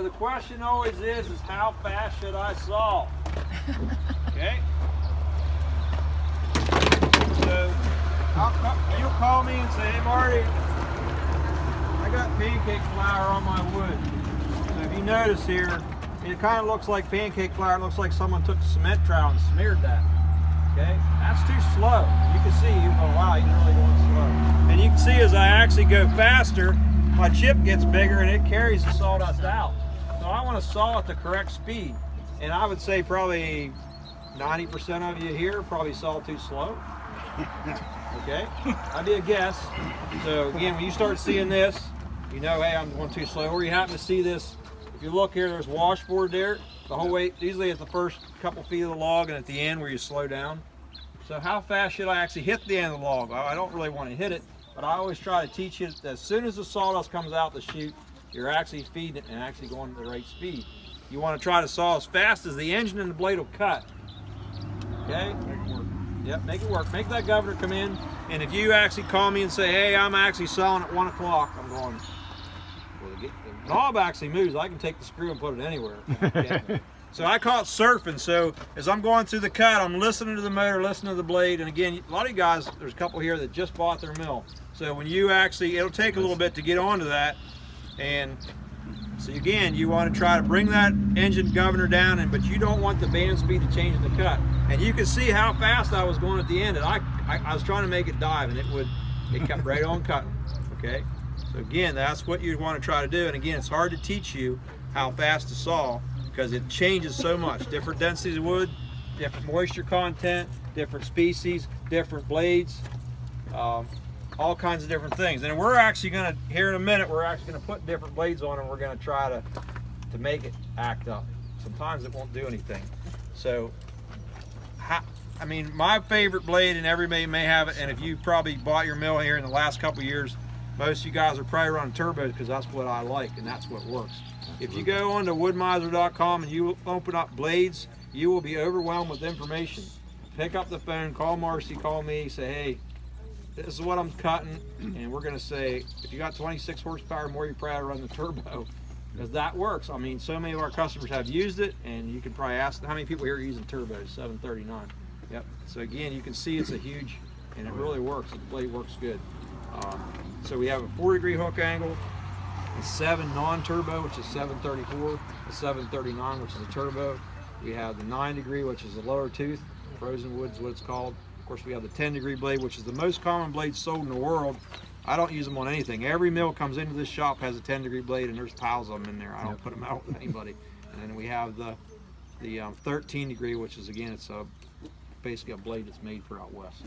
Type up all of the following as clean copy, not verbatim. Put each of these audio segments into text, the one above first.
the question always is how fast should I saw? Okay. So you'll call me and say, hey Marty, I got pancake flour on my wood. So if you notice here, it kind of looks like pancake flour. It looks like someone took the cement trowel and smeared that. Okay, that's too slow. You can see, wow, he's really going slow. And you can see as I actually go faster, my chip gets bigger and it carries the sawdust out. So I want to saw at the correct speed. And I would say probably 90% of you here probably saw too slow. Okay, that'd be a guess. So again, when you start seeing this, you know, hey, I'm going too slow. Or you happen to see this, if you look here, there's washboard there. The whole way, usually at the first couple feet of the log and at the end where you slow down. So how fast should I actually hit the end of the log? I don't really want to hit it, but I always try to teach you that as soon as the sawdust comes out the chute, you're actually feeding it and actually going at the right speed. You want to try to saw as fast as the engine and the blade will cut. Okay? Make it work. Yep, make it work. Make that governor come in, and if you actually call me and say, hey, I'm actually sawing at 1 o'clock, I'm going, well, the knob actually moves. I can take the screw and put it anywhere. Okay. So I call it surfing. So as I'm going through the cut, I'm listening to the motor, listening to the blade. And again, a lot of you guys, there's a couple here that just bought their mill. So when you actually, it'll take a little bit to get onto that. And so again, you want to try to bring that engine governor down, but you don't want the band speed to change in the cut. And you can see how fast I was going at the end. And I was trying to make it dive, and it kept right on cutting. Okay. So again, that's what you want to try to do. And again, it's hard to teach you how fast to saw because it changes so much. Different densities of wood, different moisture content, different species, different blades, all kinds of different things. And we're actually going to, here in a minute, we're actually going to put different blades on and we're going to try to make it act up. Sometimes it won't do anything. So, I mean, my favorite blade, and everybody may have it, and if you probably bought your mill here in the last couple of years, most of you guys are probably running turbos because that's what I like and that's what works. If you go on to woodmizer.com and you open up blades, you will be overwhelmed with information. Pick up the phone, call Marcy, call me, say, hey, this is what I'm cutting, and we're going to say, if you got 26 horsepower or more, you probably run the turbo because that works. I mean, so many of our customers have used it, and you can probably ask them, how many people here are using turbos? 739. Yep. So again, you can see it's a huge, and it really works. The blade works good. So we have a 4-degree hook angle, a 7 non-turbo, which is 734, a 739, which is a turbo. We have the 9-degree, which is a lower tooth, frozen wood is what it's called. Of course, we have the 10-degree blade, which is the most common blade sold in the world. I don't use them on anything. Every mill comes into this shop has a 10-degree blade, and there's piles of them in there. I don't put them out with anybody. And then we have the 13-degree, which is, again, it's basically a blade that's made for out west.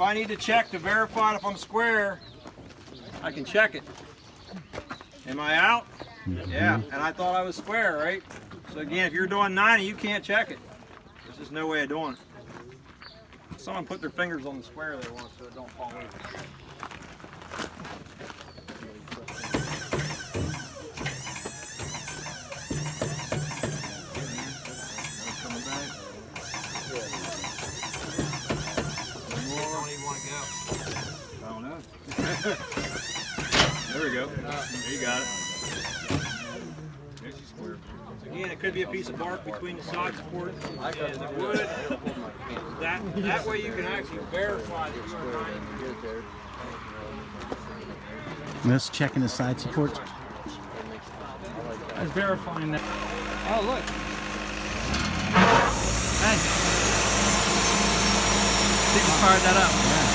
I need to check to verify if I'm square, I can check it. Am I out? Yeah, and I thought I was square, right? So again, if you're doing 90, you can't check it. There's just no way of doing it. Someone put their fingers on the square they want so it don't fall over. I don't know. There we go. There you got it. There's your square. So again, it could be a piece of bark between the side support and the wood. That way you can actually verify that you're right. Let's checking the side supports. I was verifying that. Oh, look. Hey. People fired that up. Yeah.